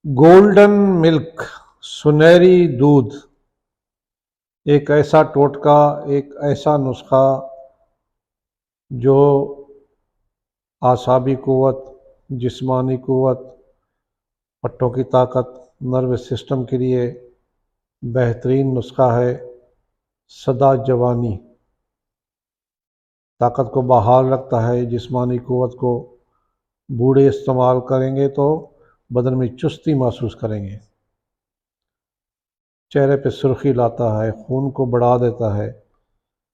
Golden milk सुनहरी दूध एक ऐसा टोटका, एक ऐसा नुस्खा जो आसाबी क़ुव्वत, जिस्मानी क़ुव्वत, पट्टों की ताकत, नर्वस सिस्टम के लिए बेहतरीन नुस्खा है। सदा जवानी ताकत को बहाल रखता है, जिस्मानी क़ुव्वत को। बूढ़े इस्तेमाल करेंगे तो बदन में चुस्ती महसूस करेंगे। चेहरे पे सुर्खी लाता है, खून को बढ़ा देता है,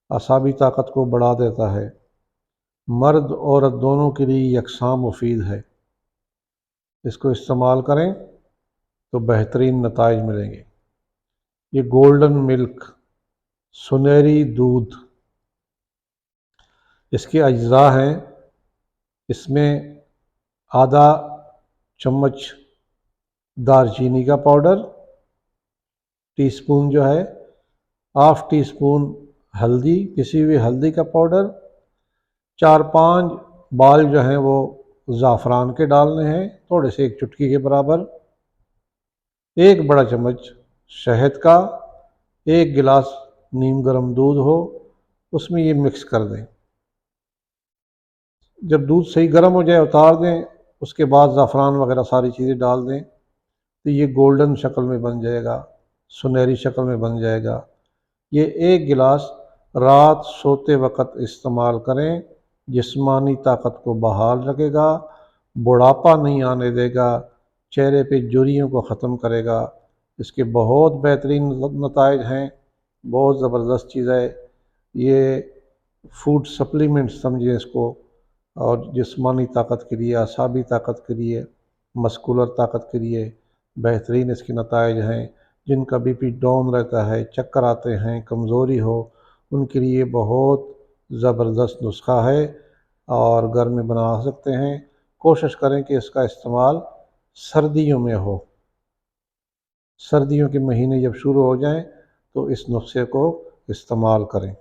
असाबी ताकत को बढ़ा देता है। मर्द औरत दोनों के लिए यकसां मुफीद है। इसको इस्तेमाल करें तो बेहतरीन नताइज मिलेंगे। ये गोल्डन मिल्क सुनहरी दूध, इसके अज्जा हैं। इसमें आधा चम्मच दालचीनी का पाउडर, टीस्पून जो है, हाफ टी स्पून हल्दी, किसी भी हल्दी का पाउडर, 4-5 बाल जो हैं वो ज़ाफ़रान के डालने हैं, थोड़े से एक चुटकी के बराबर। 1 बड़ा चम्मच शहद का, 1 गिलास नीम गर्म दूध हो, उसमें ये मिक्स कर दें। जब दूध सही गर्म हो जाए उतार दें। उसके बाद ज़ाफ़रान वगैरह सारी चीज़ें डाल दें तो ये गोल्डन शक्ल में बन जाएगा, सुनहरी शक्ल में बन जाएगा। ये 1 गिलास रात सोते वक़्त इस्तेमाल करें, जिस्मानी ताकत को बहाल रखेगा, बुढ़ापा नहीं आने देगा, चेहरे पे झुर्रियों को ख़त्म करेगा। इसके बहुत बेहतरीन नताइज हैं, बहुत ज़बरदस्त चीज़ है। ये फूड सप्लीमेंट समझिए इसको, और जिस्मानी ताकत के लिए, असाबी ताकत के लिए, मस्कुलर ताकत के लिए बेहतरीन इसके नताइज हैं। जिनका बीपी डाउन रहता है, चक्कर आते हैं, कमज़ोरी हो, उनके लिए बहुत ज़बरदस्त नुस्खा है और घर में बना सकते हैं। कोशिश करें कि इसका इस्तेमाल सर्दियों में हो। सर्दियों के महीने जब शुरू हो जाएं तो इस नुस्खे को इस्तेमाल करें।